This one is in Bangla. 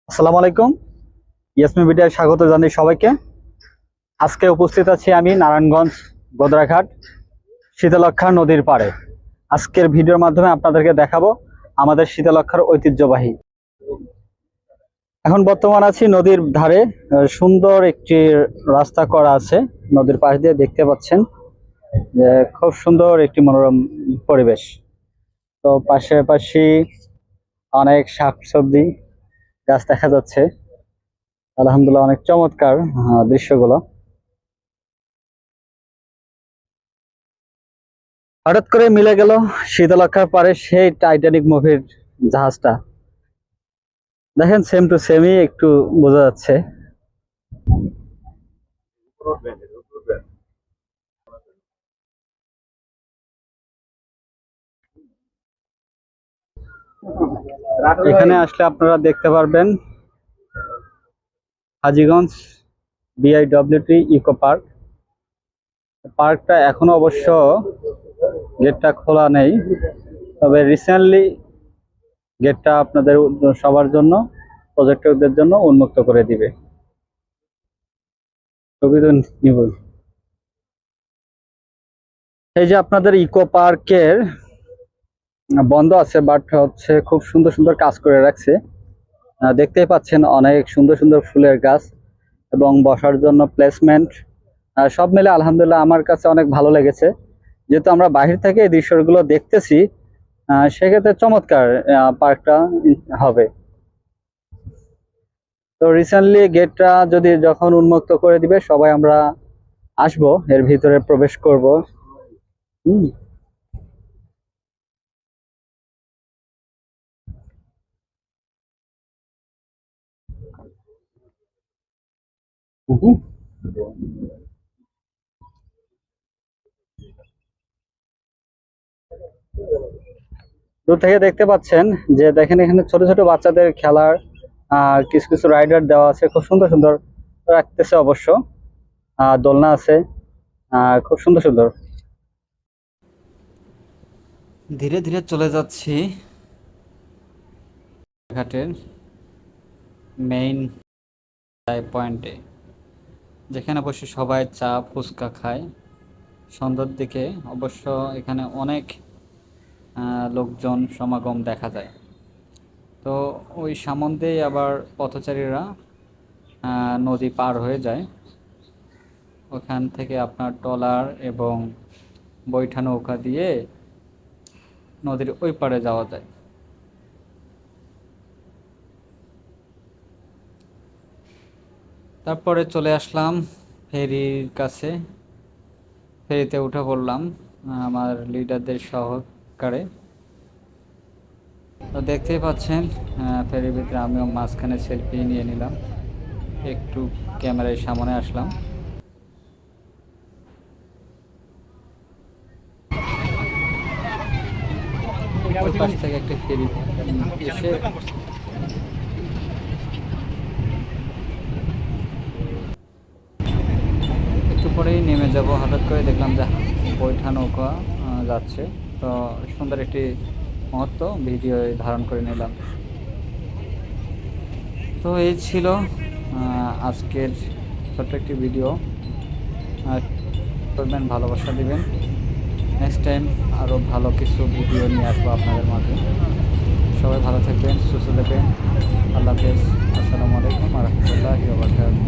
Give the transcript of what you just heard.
আসসালামু আলাইকুম। ইয়াসমিন মিডিয়ায় স্বাগত জানাই সবাইকে। আজকে উপস্থিত আছি আমি নারায়ণগঞ্জ গোদরাঘাট শীতলক্ষ্যা নদীর পাড়ে। আজকের ভিডিওর মাধ্যমে আপনাদেরকে দেখাবো আমাদের শীতলক্ষ্যার ঐতিহ্যবাহী। এখন বর্তমান আছি নদীর ধারে। সুন্দর একটি রাস্তা করা আছে নদীর পাশ দিয়ে, দেখতে পাচ্ছেন যে খুব সুন্দর একটি মনোরম পরিবেশ। তো পাশাপাশি অনেক শাকসবজি গাছ দেখা যাচ্ছে। আলহামদুলিল্লাহ, অনেক চমৎকার দৃশ্যগুলো। হঠাৎ করে মিলে গেল শীতলক্ষ্যার পারে সেই টাইটানিক মুভির জাহাজটা। দেখেন, সেম টু সেমই একটু বোঝা যাচ্ছে। এখানে আসলে আপনারা দেখতে পারবেন হাজীগঞ্জ বিআইডব্লিউটি ইকো পার্ক। পার্কটা এখনো অবশ্য গেটটা খোলা নেই, তবে রিসেন্টলি গেটটা আপনাদের সবার জন্য, পর্যটকদের জন্য উন্মুক্ত করে দিবে। ছবি তো নিব। এই যে আপনাদের ইকো পার্কের বন্ধ আছে, বাট হচ্ছে খুব সুন্দর সুন্দর কাজ করে রাখছে। দেখতেই পাচ্ছেন অনেক সুন্দর সুন্দর ফুলের গাছ এবং বসার জন্য প্লেসমেন্ট। সব মিলে আলহামদুলিল্লাহ আমার কাছে অনেক ভালো লেগেছে। যেহেতু আমরা বাহির থেকে এই দৃশ্যগুলো দেখতেছি, সেক্ষেত্রে চমৎকার পার্কটা হবে। তো রিসেন্টলি গেটটা যদি যখন উন্মুক্ত করে দিবে, সবাই আমরা আসবো, এর ভিতরে প্রবেশ করব। হুম হুম। দূর থেকে দেখতে পাচ্ছেন যে দেখেন, এখানে ছোট ছোট বাচ্চাদের খেলার কিছু কিছু রাইডার দেওয়া আছে, খুব সুন্দর সুন্দর রাখতেছে অবশ্য। দোলনা আছে, খুব সুন্দর সুন্দর। ধীরে ধীরে চলে যাচ্ছি ঘাটের মেইন পয়েন্টে, যেখানে বসে সবাই চা ফুচকা খায় সন্ধ্যার দিকে। অবশ্য এখানে অনেক লোকজন সমাগম দেখা যায়। তো ওই সামন্তেই আবার পথচারীরা নদী পার হয়ে যায়। ওখান থেকে আপনার ট্রলার এবং বৈঠা নৌকা দিয়ে নদীর ওই পারে যাওয়া যায়। তারপরে চলে আসলাম ফেরির কাছে। ফেরিতে উঠে পড়লাম আমার লিডারদের সহকারে। তো দেখতেই পাচ্ছেন ফেরির ভিতরে আমিও মাঝখানে সেলফি নিয়ে নিলাম, একটু ক্যামেরার সামনে আসলাম। ওই পাশ থেকে একটা ফেরি এসে একটু পরেই নেমে যাব। হঠাৎ করে দেখলাম যে বৈঠা নৌকা যাচ্ছে। তো সুন্দর একটি মুহূর্ত ভিডিও ধারণ করে নিলাম। তো এই ছিল আজকের ছোট্ট একটি ভিডিও। করবেন, ভালোবাসা দিবেন। নেক্সট টাইম আরও ভালো কিছু ভিডিও নিয়ে আসবো আপনাদের মাঝে। সবাই ভালো থাকবেন, সুস্থ থাকবেন। আল্লাহ হাফেজ। আসসালামু আলাইকুম ওয়া রাহমাতুল্লাহি ওয়া বারাকাতুহু।